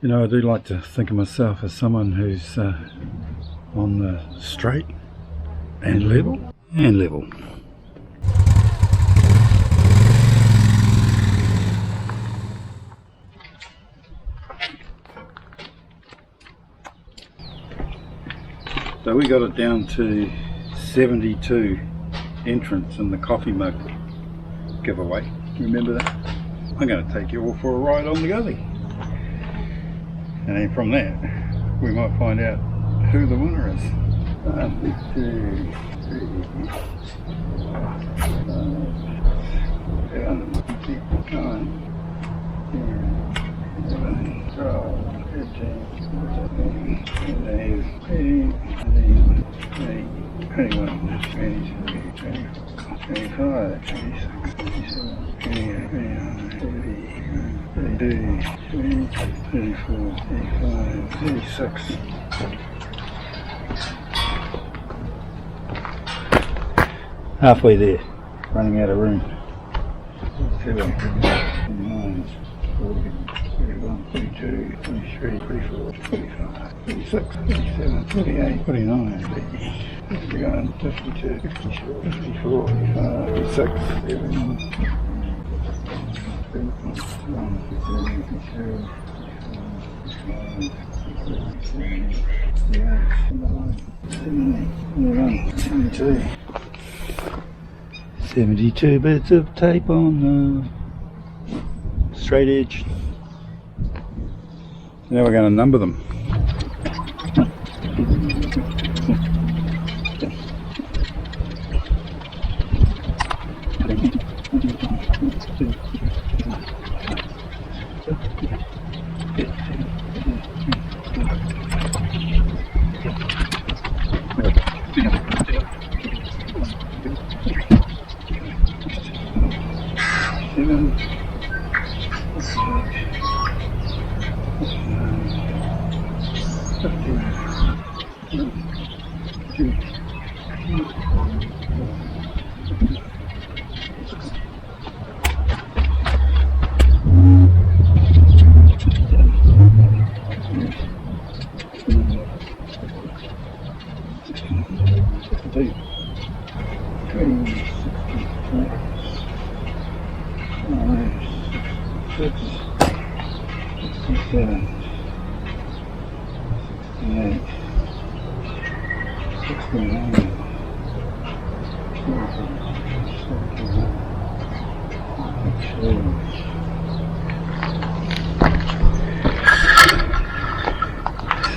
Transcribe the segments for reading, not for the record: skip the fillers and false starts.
You know, I do like to think of myself as someone who's on the straight and level and level. So we got it down to 72 entrants in the coffee mug giveaway. Remember that? I'm going to take you all for a ride on the gully. And then from that, we might find out who the winner is. 1, 2, 3, 4, 5, 6, 7, 8, 9, 10, 11, 12, 13, 14, 15, 16, 17, 18, 19, 20, 21, 22, 23, 24, 35, 36. Halfway there, running out of room. 7, 9, 40, 41, 42, 43, 44, 45, 46, 47, 48, 49, 50, 51, 52, 54, 54, 55, 56, 57, 72 bits of tape on the straight edge. Now we're going to number them.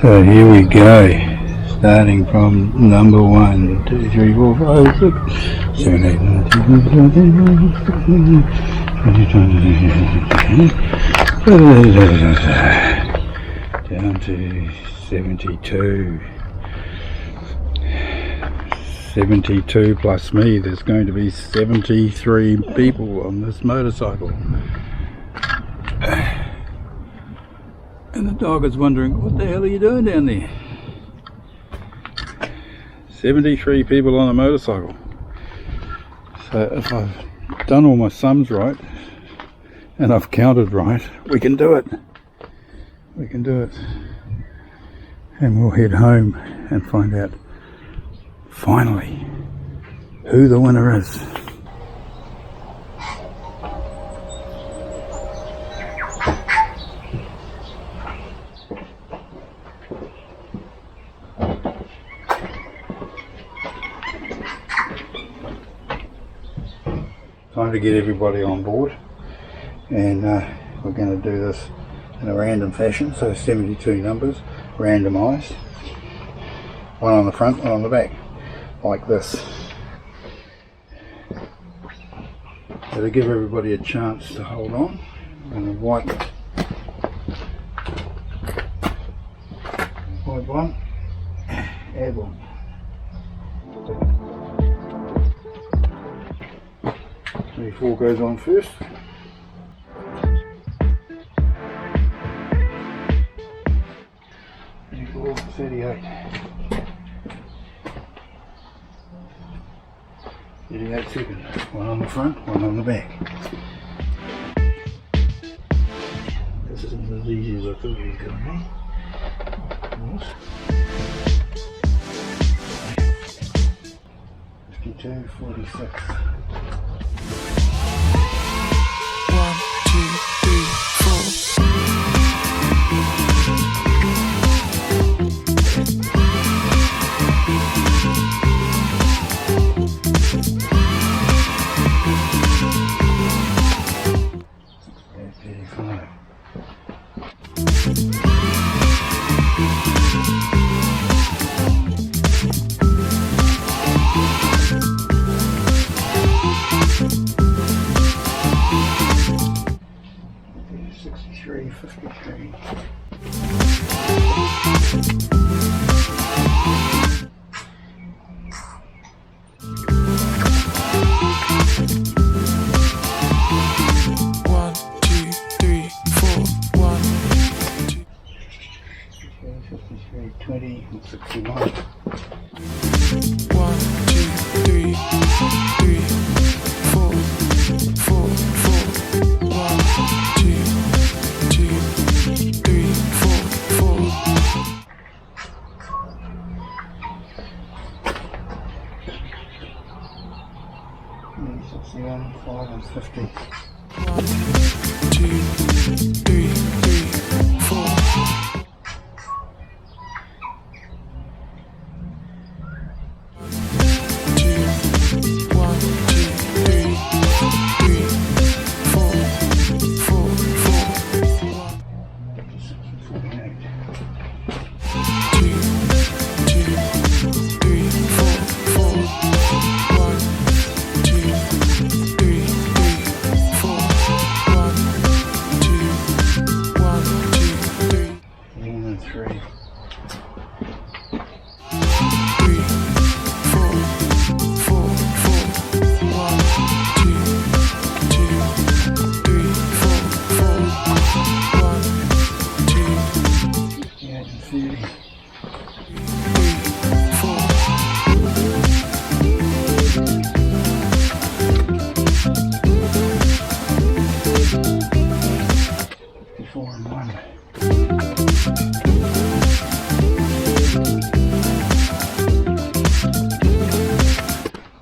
So here we go, starting from number 1, 2, 3, 4, 5, 6, 7, 8, 9, 10, 11, 12, 13, 14, 15, 16, 17, 18, 19, 20, down to 72. 72 plus me, there's going to be 73 people on this motorcycle. And the dog is wondering, what the hell are you doing down there? 73 people on a motorcycle. So if I've done all my sums right, and I've counted right, we can do it. We can do it. And we'll head home and find out, finally, who the winner is. Time to get everybody on board, and we're going to do this in a random fashion, so 72 numbers, randomised, one on the front, one on the back, like this. That'll give everybody a chance to hold on. I'm going to wipe one, add one. 34 goes on first. 34, 38. 38 seconds. One on the front, one on the back. This isn't as easy as I I thought you were doing, eh? What? 52, 46. 1, 2, 3, 4.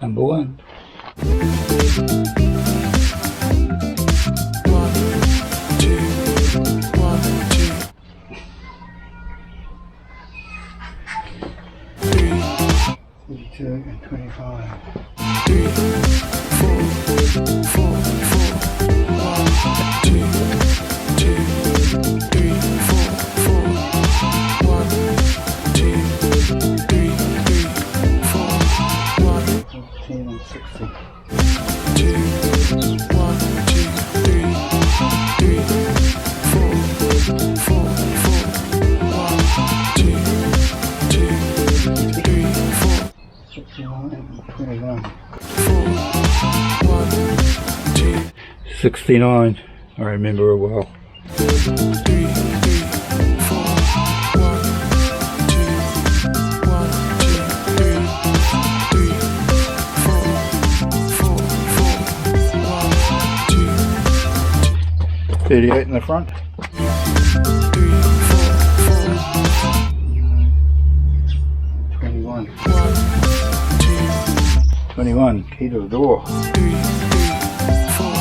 Number 1. 32 and 25. 3, 4, 4, 1, 2, 2, 3, 4, 4, 1, 2, 3, 4, 1, 14 and 60. 2, 1, 2, 3, 3, 4, 4, 4, 1, 2, 3, 4. 69 and 21. 69, I remember her well. 3, 3, 4, 1, 2, 1, 2, 3, 3, 4, 4, 4, 1, 2. 38 in the front. 3, 4, 4. 21. 21, key to the door. 3, 3, 4,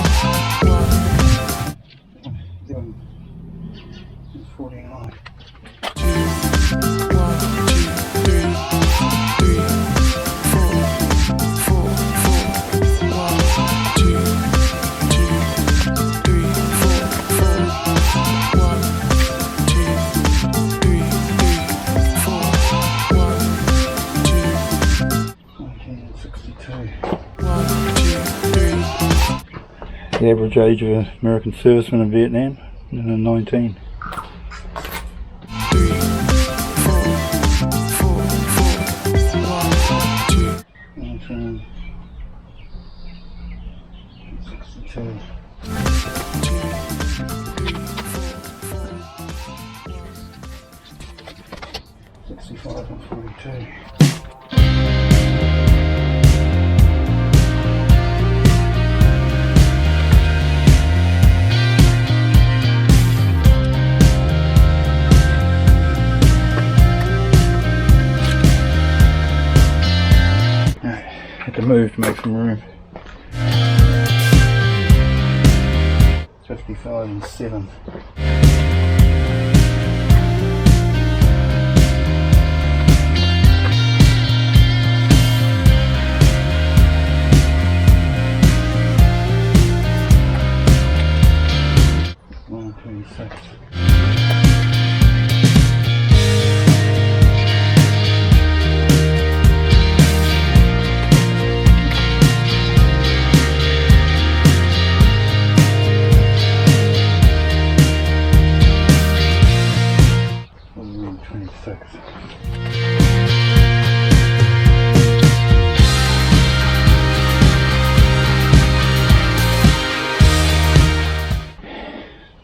1, 49. 2, 1, 2, 3, 3, 4, 4, 4, 1, 2, 2, 3, 4, 4, 1, 2, 3, 4, 1, 2. The average age of an American serviceman in Vietnam, 19. 3, 4, 4, 4, 1, 2. 19. 62. 65 and 42. move to make some room. 55 and 7.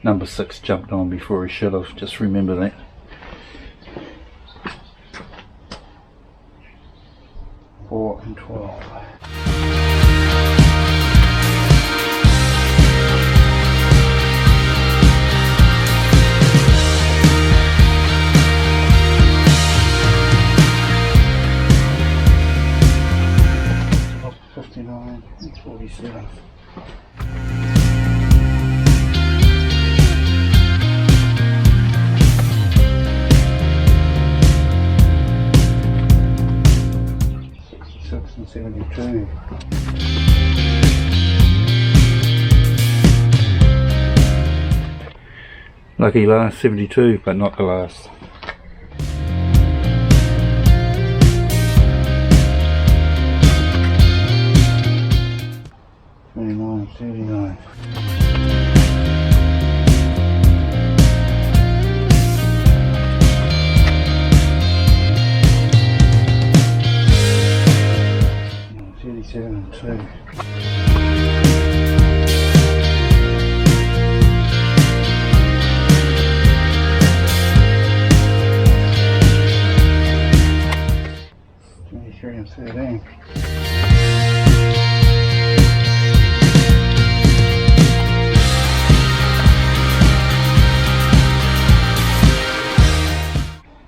Number 6 jumped on before he should have, just remember that. Four and 12. Oh, 59 and 47. And 72. Lucky last 72, but not the last. 29, 39. And 2. And 13.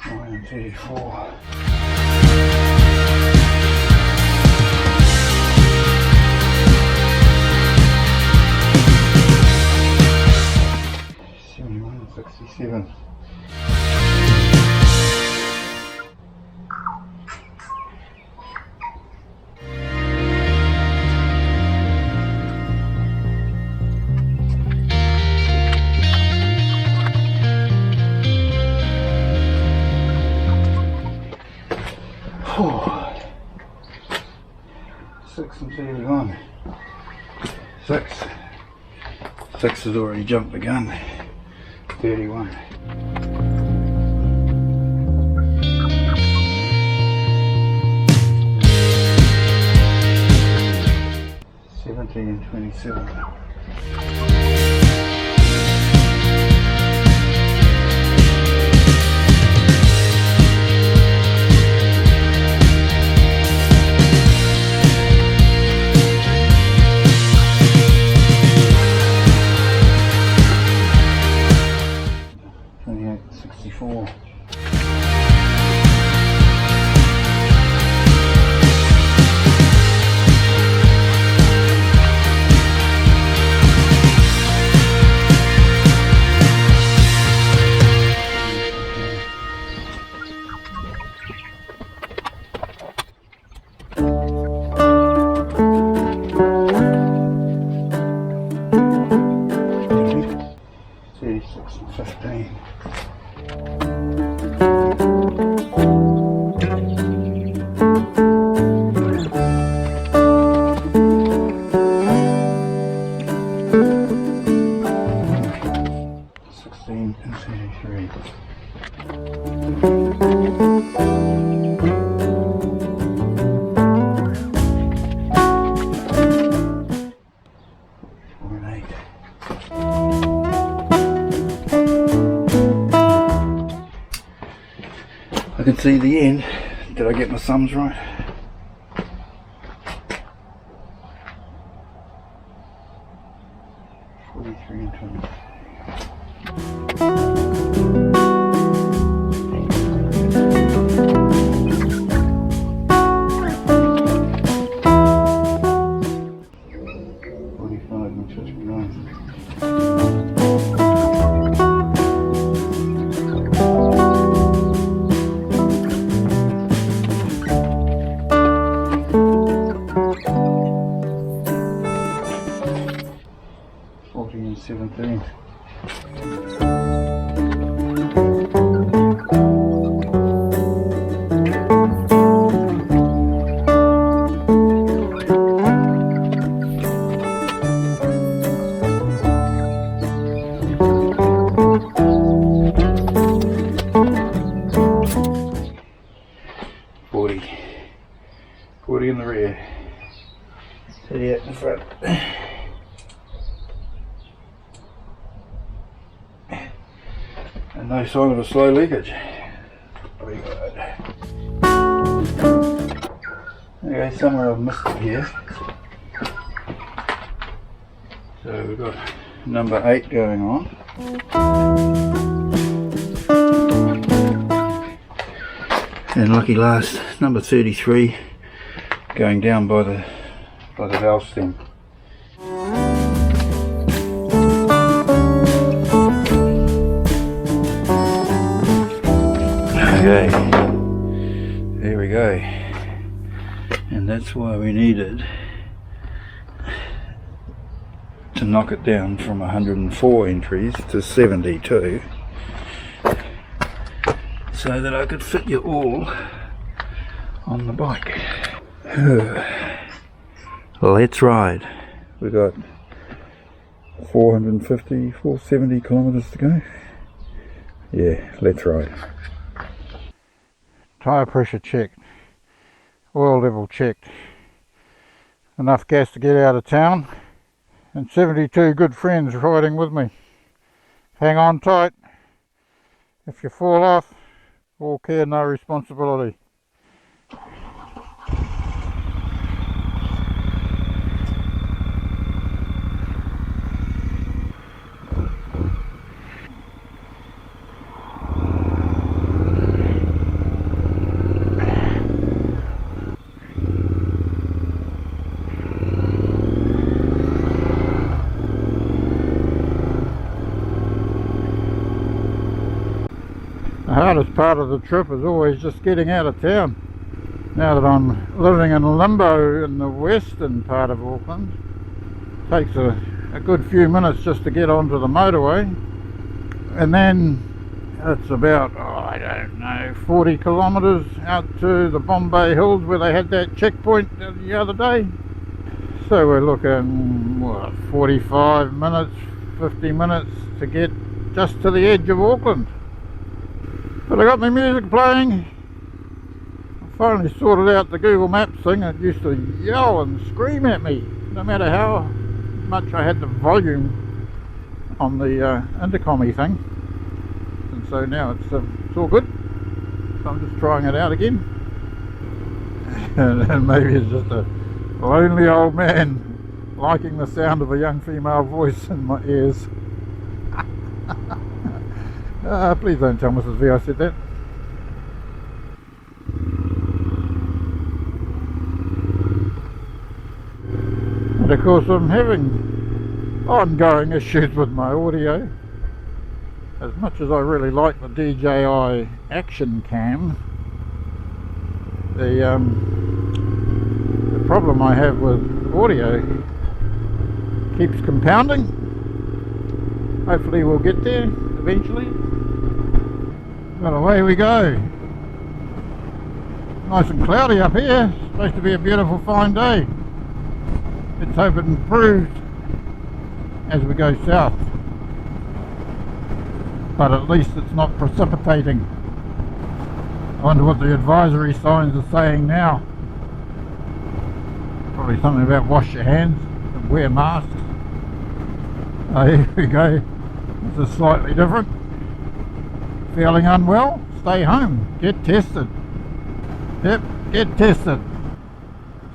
And 34. 67. Oh. 6 and 31. 6. 6 has already jumped the gun. 31. 70 and 27. 64. 36 and 15. 16 and 33. 4 and 8. I can see the end. Did I get my sums right? And 20. steady out in front. And no sign of a slow leakage. Very good. Okay, somewhere I've missed it here. So we've got number 8 going on. And lucky last, number 33, going down by the valve stem. Okay, there we go. And that's why we needed to knock it down from 104 entries to 72. So that I could fit you all on the bike. Let's ride. We've got 470 kilometres to go. Yeah, let's ride. Tyre pressure checked. Oil level checked. Enough gas to get out of town. And 72 good friends riding with me. Hang on tight. If you fall off, all care, no responsibility. The hardest part of the trip is always just getting out of town. Now that I'm living in limbo in the western part of Auckland, it takes a good few minutes just to get onto the motorway, and then it's about, I don't know, 40 kilometres out to the Bombay Hills where they had that checkpoint the other day. So we're looking, what, 45 minutes, 50 minutes to get just to the edge of Auckland. But I got my music playing. I finally sorted out the Google Maps thing. It used to yell and scream at me, no matter how much I had the volume on the intercom-y thing. And so now it's all good. So I'm just trying it out again. And maybe it's just a lonely old man liking the sound of a young female voice in my ears. Please don't tell Mrs. V I said that. And of course I'm having ongoing issues with my audio. As much as I really like the DJI Action Cam, the problem I have with audio keeps compounding. Hopefully we'll get there eventually. But away we go. Nice and cloudy up here. It's supposed to be a beautiful fine day. Let's hope it improves as we go south. But at least it's not precipitating. I wonder what the advisory signs are saying now. Probably something about wash your hands and wear masks. Oh, here we go. This is slightly different. Feeling unwell? Stay home. Get tested. Yep, get tested.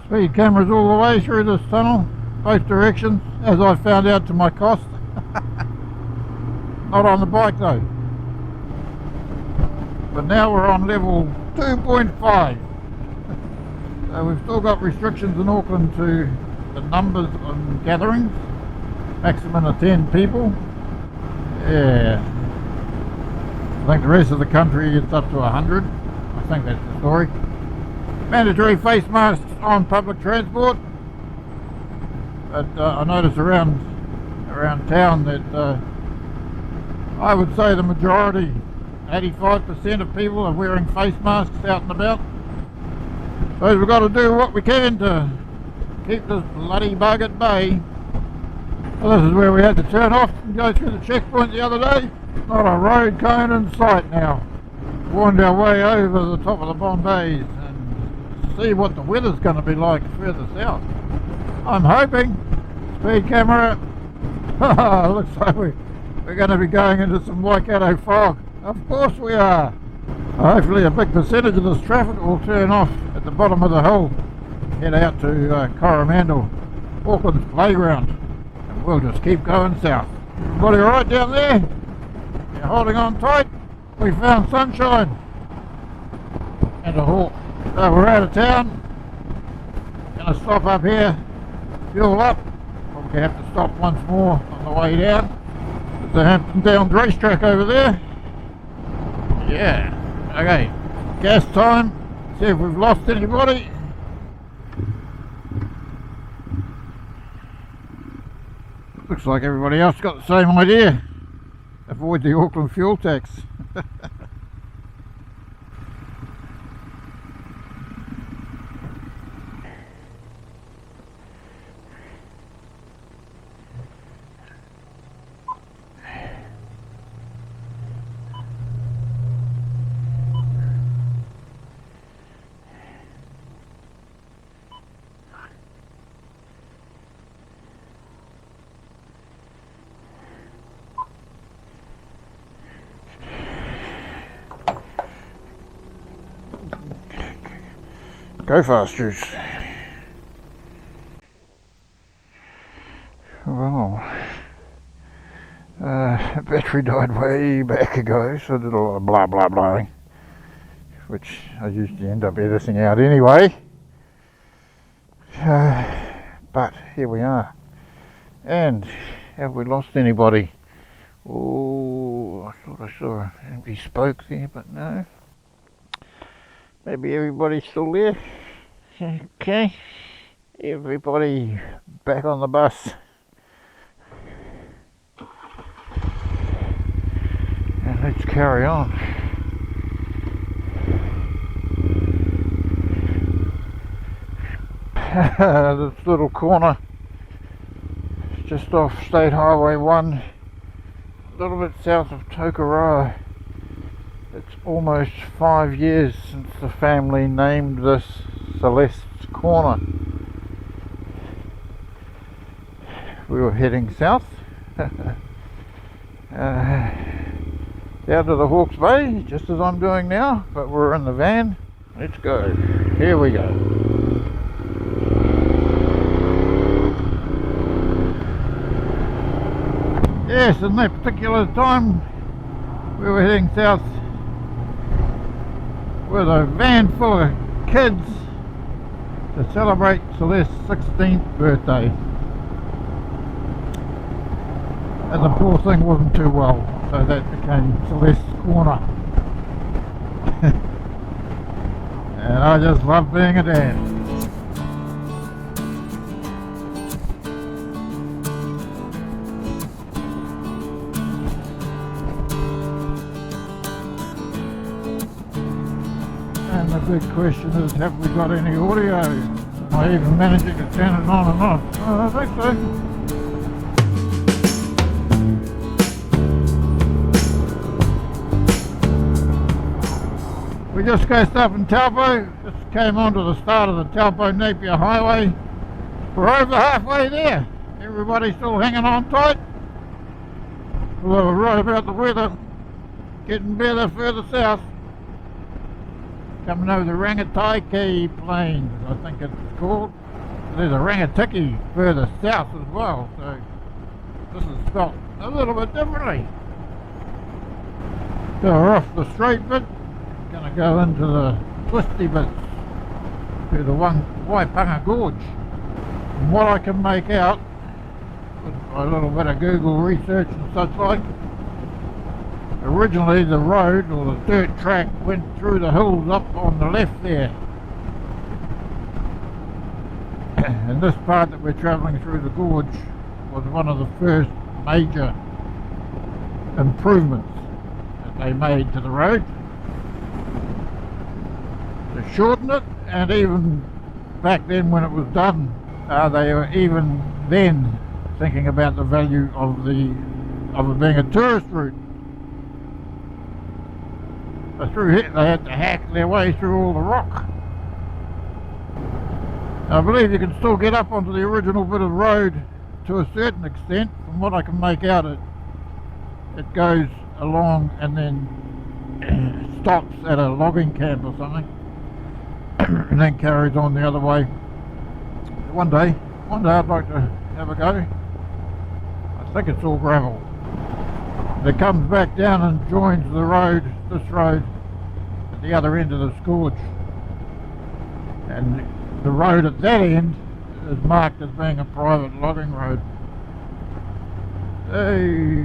Speed cameras all the way through this tunnel, both directions, as I found out to my cost. Not on the bike though. But now we're on level 2.5. So we've still got restrictions in Auckland to the numbers of gatherings. Maximum of 10 people. Yeah. I think the rest of the country it's up to 100. I think that's the story. Mandatory face masks on public transport. But I notice around town that I would say the majority, 85% of people are wearing face masks out and about. So we've got to do what we can to keep this bloody bug at bay. Well, this is where we had to turn off and go through the checkpoint the other day. Not a road cone in sight now. Wound our way over the top of the Bombays and see what the weather's going to be like further south. I'm hoping. Speed camera. Looks like we're going to be going into some Waikato fog. Of course we are. Hopefully a big percentage of this traffic will turn off at the bottom of the hill. Head out to Coromandel, Auckland's playground. And we'll just keep going south. Everybody alright down there? You're holding on tight? We found sunshine. And a hawk. So we're out of town. Gonna stop up here, fuel up. Probably have to stop once more on the way down. There's the Hampton Downs racetrack over there. Yeah. Okay. Gas time. See if we've lost anybody. Looks like everybody else got the same idea. Avoid the Auckland fuel tax. Go fast, juice. Well, battery died way back ago, so I did a lot of blah blah blahing, which I usually end up editing out anyway. But here we are. And have we lost anybody? Oh, I thought I saw an empty spoke there, but no. Maybe everybody's still there. Okay. Everybody back on the bus. And let's carry on. This little corner just off State Highway 1, a little bit south of Tokoroa. It's almost 5 years since the family named this Celeste's Corner. We were heading south down to the Hawke's Bay, just as I'm doing now, but we're in the van. Let's go. Here we go. Yes, in that particular time we were heading south with a van full of kids to celebrate Celeste's 16th birthday. And the poor thing wasn't too well, so that became Celeste's Corner. And I just love being a dad. And the big question is, have we got any audio? Am I even managing to turn it on and off? Oh, I think so. We just coasted up in Taupo, just came onto the start of the Taupo Napier Highway. We're over halfway there. Everybody's still hanging on tight. Although we're right about the weather, getting better further south. Coming over the Rangataiki Plains, I think it's called. There's a Rangatiki further south as well, so this is spelt a little bit differently. So we're off the straight bit. Going to go into the twisty bits to the Waipanga Gorge. From what I can make out with a little bit of Google research and such like, originally the road or the dirt track went through the hills up on the left there. And this part that we're travelling through the gorge was one of the first major improvements that they made to the road. To shorten it, and even back then when it was done, they were even then thinking about the value of it being a tourist route. So through here they had to hack their way through all the rock. I believe you can still get up onto the original bit of road to a certain extent. From what I can make out, it goes along and then stops at a logging camp or something and then carries on the other way. One day I'd like to have a go. I think it's all gravel. It comes back down and joins the road, this road, at the other end of the gorge. And the road at that end is marked as being a private logging road. Hey.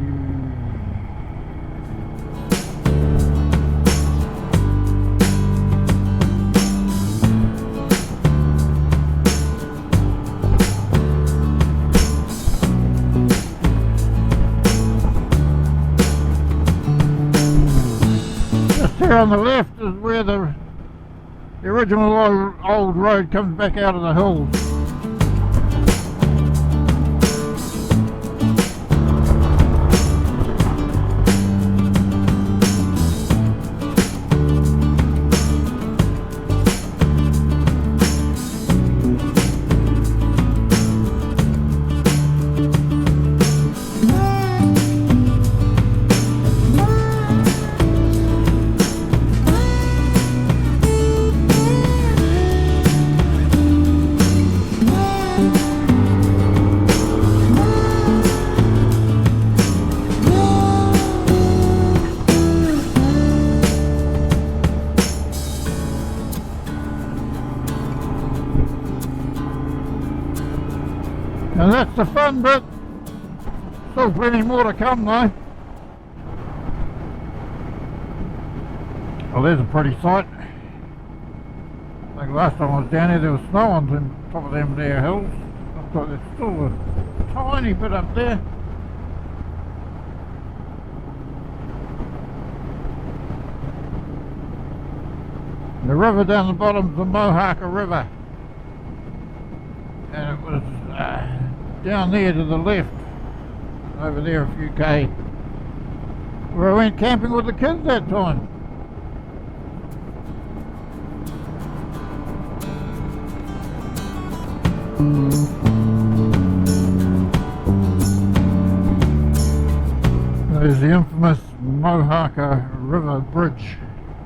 Just here on the left is where the original old road comes back out of the hills. And that's the fun bit. Still plenty more to come though. Well, there's a pretty sight. I think last time I was down here there was snow on the top of them there hills. Looks like there's still a tiny bit up there. The river down the bottom is the Mohaka River. And it was down there to the left, over there a few K, where I went camping with the kids that time. There's the infamous Mohaka River Bridge.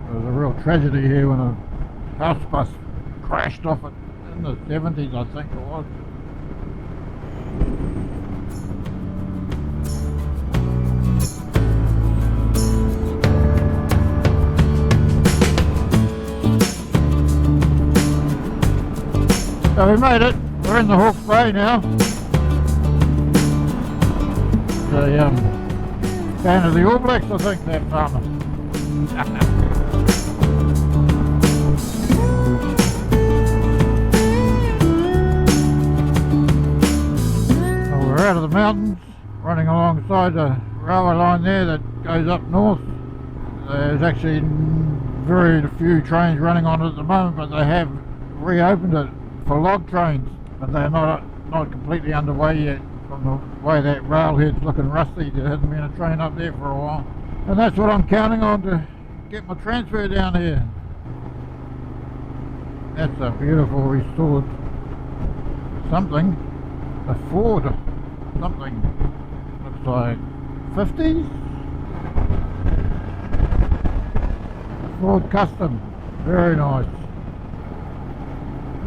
There was a real tragedy here when a house bus crashed off it in the 70s, I think it was. So we made it. We're in the Hawke's Bay now. The fan of the All Blacks, I think, that farmer. So we're out of the mountains, running alongside the railway line there that goes up north. There's actually very few trains running on it at the moment, but they have reopened it for log trains, but they're not completely underway yet. From the way that railhead's looking rusty, there hasn't been a train up there for a while, and that's what I'm counting on to get my transfer down here. That's a beautiful restored something, a Ford something, looks like 50s, Ford Custom, very nice.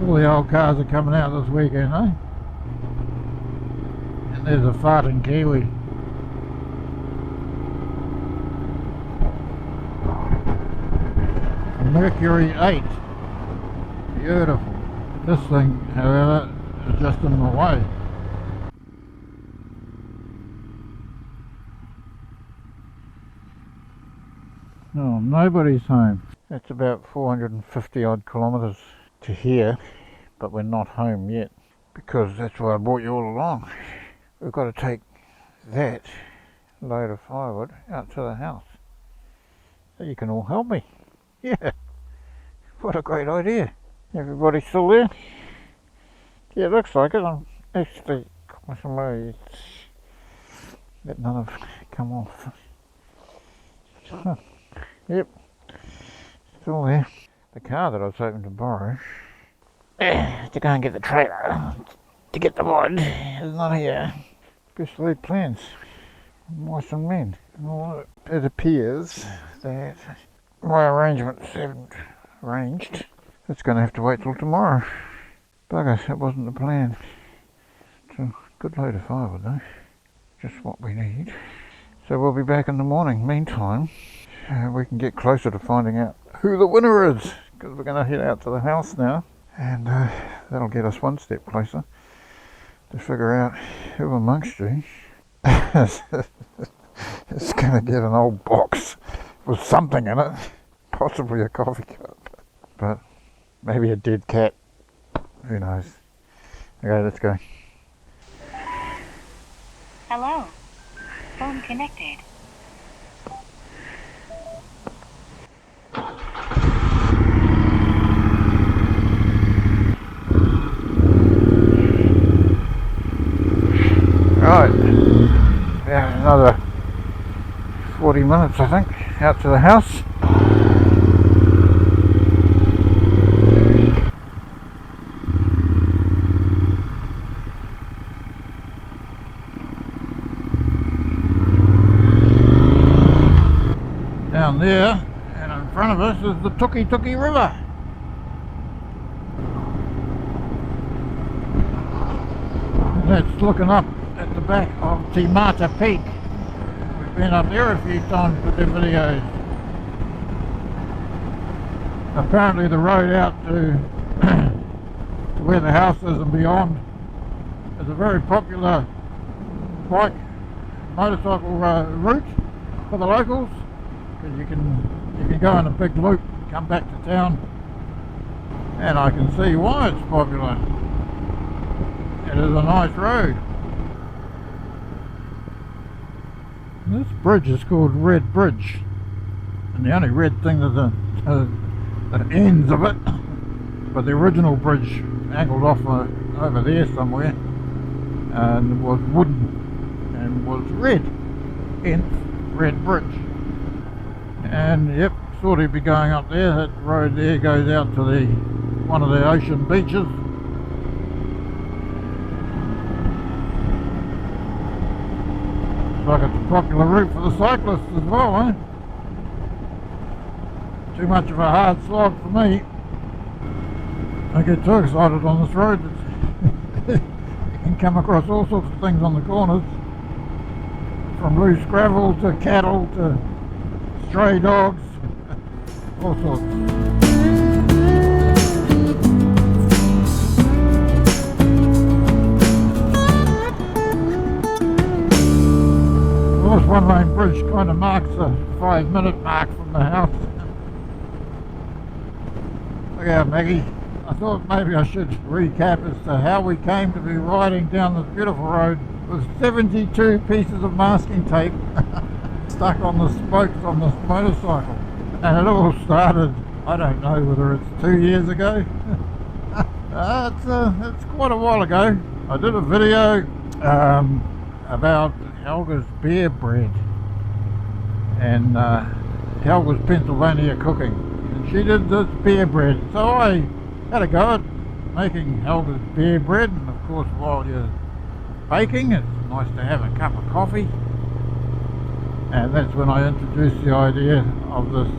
All the old cars are coming out this weekend, eh? And there's a farting Kiwi. A Mercury 8. Beautiful. This thing, however, is just in the way. No, nobody's home. That's about 450 odd kilometres to here, but we're not home yet, because that's why I brought you all along. We've got to take that load of firewood out to the house so you can all help me. Yeah, what a great idea. Everybody still there? Yeah, it looks like it. I'm actually let none of it come off. Huh. Yep, still there. The car that I was hoping to borrow to go and get the trailer to get the wood is not here. Bush laid plans. Mice and men. Well, it appears that my arrangements haven't arranged. It's going to have to wait till tomorrow. Bugger, that wasn't the plan. It's a good load of firewood though. Just what we need. So we'll be back in the morning. Meantime, we can get closer to finding out who the winner is, because we're going to head out to the house now, and that'll get us one step closer to figure out who amongst you is going to get an old box with something in it, possibly a coffee cup, but maybe a dead cat, who knows. Okay, let's go. Hello. Phone connected. Right, yeah, another 40 minutes I think, out to the house. Down there, and in front of us is the Tukituki River. And that's looking up at the back of Timata Peak. We've been up there a few times with the videos. Apparently the road out to, to where the house is and beyond is a very popular bike, motorcycle route for the locals, because you can go in a big loop, come back to town, and I can see why it's popular. It is a nice road. This bridge is called Red Bridge, and the only red thing is the ends of it, but the original bridge angled off over there somewhere, and was wooden and was red, hence Red Bridge. And yep, sort of be going up there. That road there goes out to one of the ocean beaches. Like it's a popular route for the cyclists as well, eh? Too much of a hard slog for me. I get too excited on this road. You can come across all sorts of things on the corners, from loose gravel to cattle to stray dogs, all sorts. Well, this one-lane bridge kind of marks the 5-minute mark from the house. Look out, Maggie. I thought maybe I should recap as to how we came to be riding down this beautiful road with 72 pieces of masking tape stuck on the spokes on this motorcycle. And it all started, I don't know whether it's 2 years ago. It's quite a while ago. I did a video about Helga's beer bread and Helga's Pennsylvania cooking, and she did this beer bread, so I had a go at making Helga's beer bread. And of course, while you're baking, it's nice to have a cup of coffee, and that's when I introduced the idea of this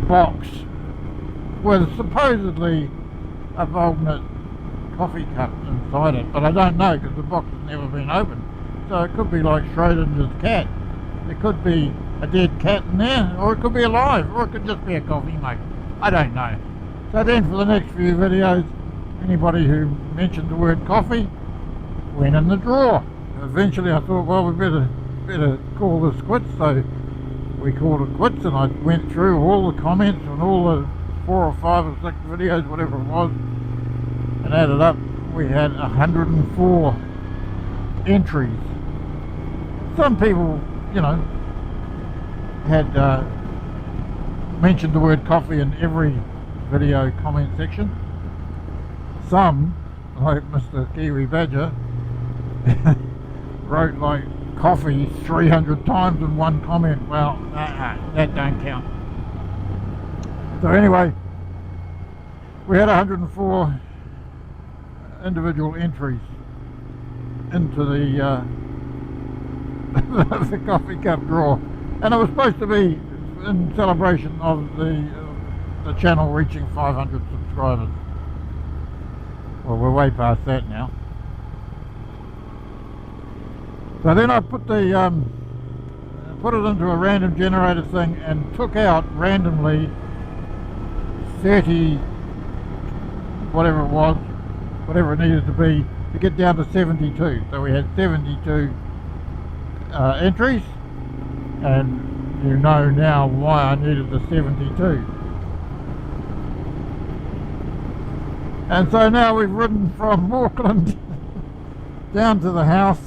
box with supposedly a Volgnut coffee cup inside it, but I don't know because the box has never been opened. So it could be like Schrodinger's cat. There could be a dead cat in there, or it could be alive, or it could just be a coffee mug. I don't know. So then for the next few videos, anybody who mentioned the word coffee went in the drawer. Eventually I thought, well, we better call this quits, so we called it quits, and I went through all the comments on all the 4 or 5 or 6 videos, whatever it was, and added up, we had 104 entries. Some people, you know, had mentioned the word coffee in every video comment section. Some, like Mr. Kiwi Badger, wrote like coffee 300 times in one comment. Well, that don't count. So anyway, we had 104 individual entries into the the coffee cup draw, and it was supposed to be in celebration of the channel reaching 500 subscribers. Well, we're way past that now. So then I put the put it into a random generator thing and took out randomly 30, whatever it was, whatever it needed to be to get down to 72. So we had 72 entries, and you know now why I needed the 72. And so now we've ridden from Auckland down to the house,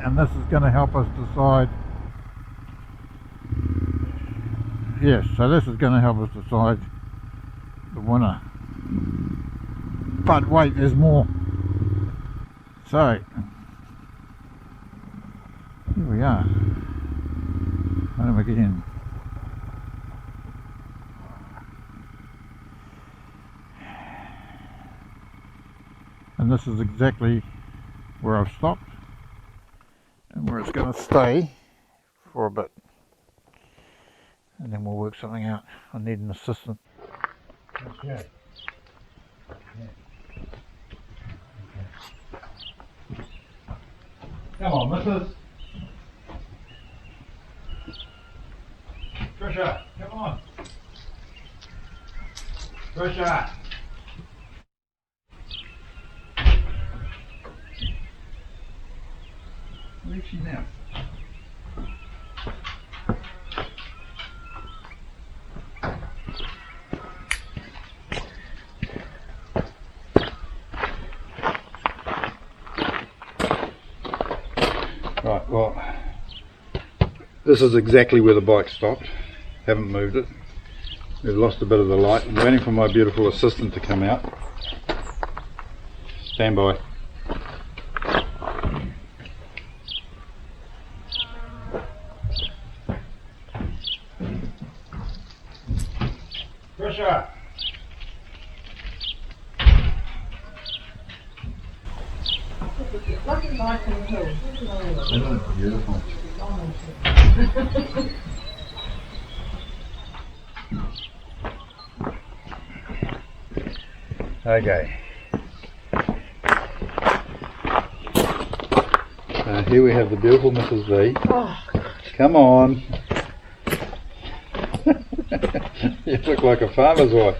and this is going to help us decide. Yes, so this is going to help us decide the winner. But wait, there's more. So here we are. How do we get in? And this is exactly where I've stopped and where it's going to stay for a bit, and then we'll work something out. I need an assistant. Okay. Come on, missus. Trisha, come on. Trisha. Where is she now? Right, well, this is exactly where the bike stopped. Haven't moved it. We've lost a bit of the light. I'm waiting for my beautiful assistant to come out. Stand by. Trisha! Beautiful. Okay. Here we have the beautiful Mrs. V. Oh. Come on. You look like a farmer's wife.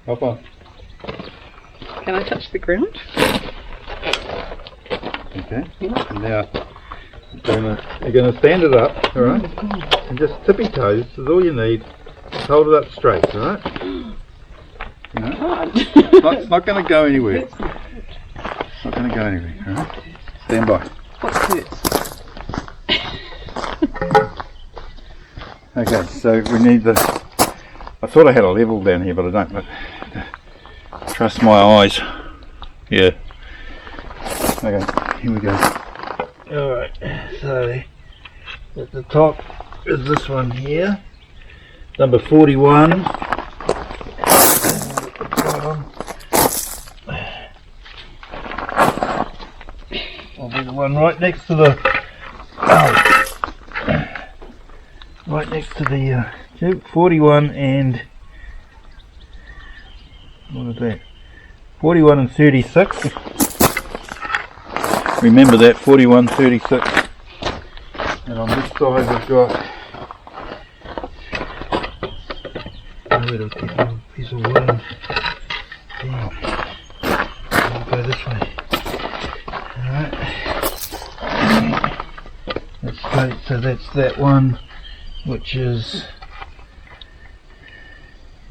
Hop on. Can I touch the ground? Okay. Yeah. And now you're going to stand it up, alright? And just tippy toes is all you need. Just hold it up straight, alright? It's not going to go anywhere. It's not going to go anywhere, alright? Stand by. What hurts? Okay, so we need the... I thought I had a level down here, but I don't. But trust my eyes. Yeah. Okay, here we go. Alright, so at the top is this one here. Number 41. And at the bottom will be the one right next to the... right next to the 41 and what is that? 41 and 36. Remember that, 41, 36. And on this side we've got a little piece of wood. We'll go this way. Alright. So that's that one, which is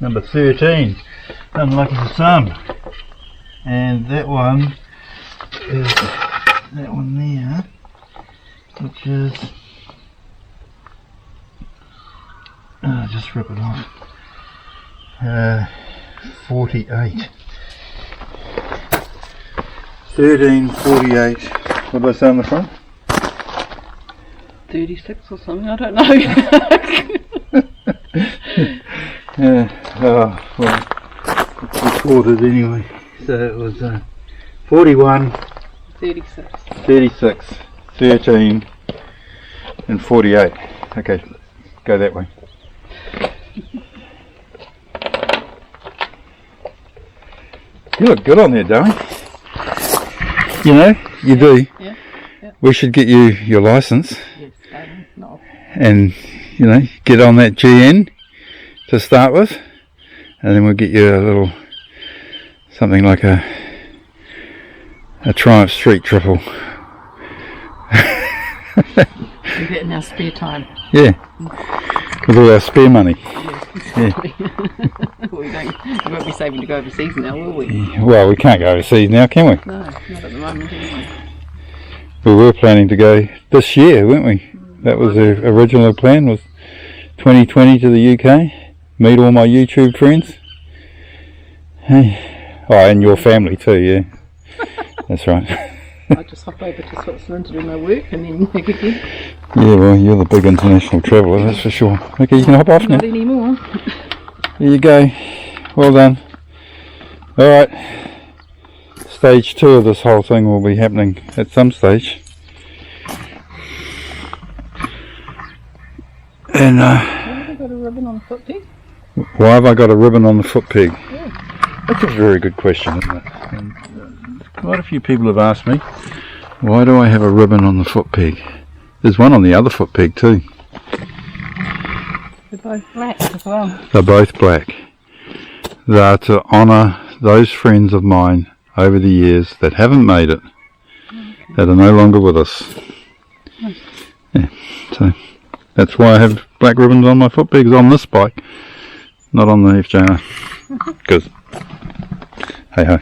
number 13, unlucky for some, and that one is that one there, which is just rip it off, 48, 13, 48, what did I say on the front? 36 or something, I don't know. Well, it's recorded anyway. So it was 41, 36. 36, 13 and 48. Okay, go that way. You look good on there, darling. You know, you do. Yeah. We should get you your license Yes, no. and, you know, get on that GN to start with, and then we'll get you a little, something like a Triumph Street triple. We get in our spare time. Yeah, with all our spare money. Yeah. We won't be saving to go overseas now, will we? Well, we can't go overseas now, can we? No, not at the moment anyway. We were planning to go this year, weren't we? That was the original plan, was 2020 to the UK, meet all my YouTube friends. Hey. Oh, and your family too, yeah. That's right. I just hop over to Switzerland to do my work and then back again. Yeah, well, you're the big international traveller, that's for sure. Okay, you can hop off now. Not anymore. There you go. Well done. Alright. Stage 2 of this whole thing will be happening at some stage. And Why have I got a ribbon on the foot peg? why have I got a ribbon on the foot peg? Yeah. That's a very good question, isn't it? And, quite a few people have asked me, why do I have a ribbon on the foot peg? There's one on the other foot peg too. They're both black as well. They're both black. They are to honour those friends of mine over the years that haven't made it, that are no longer with us. Yeah, so that's why I have black ribbons on my foot pegs on this bike, not on the FJR. Because, hey ho.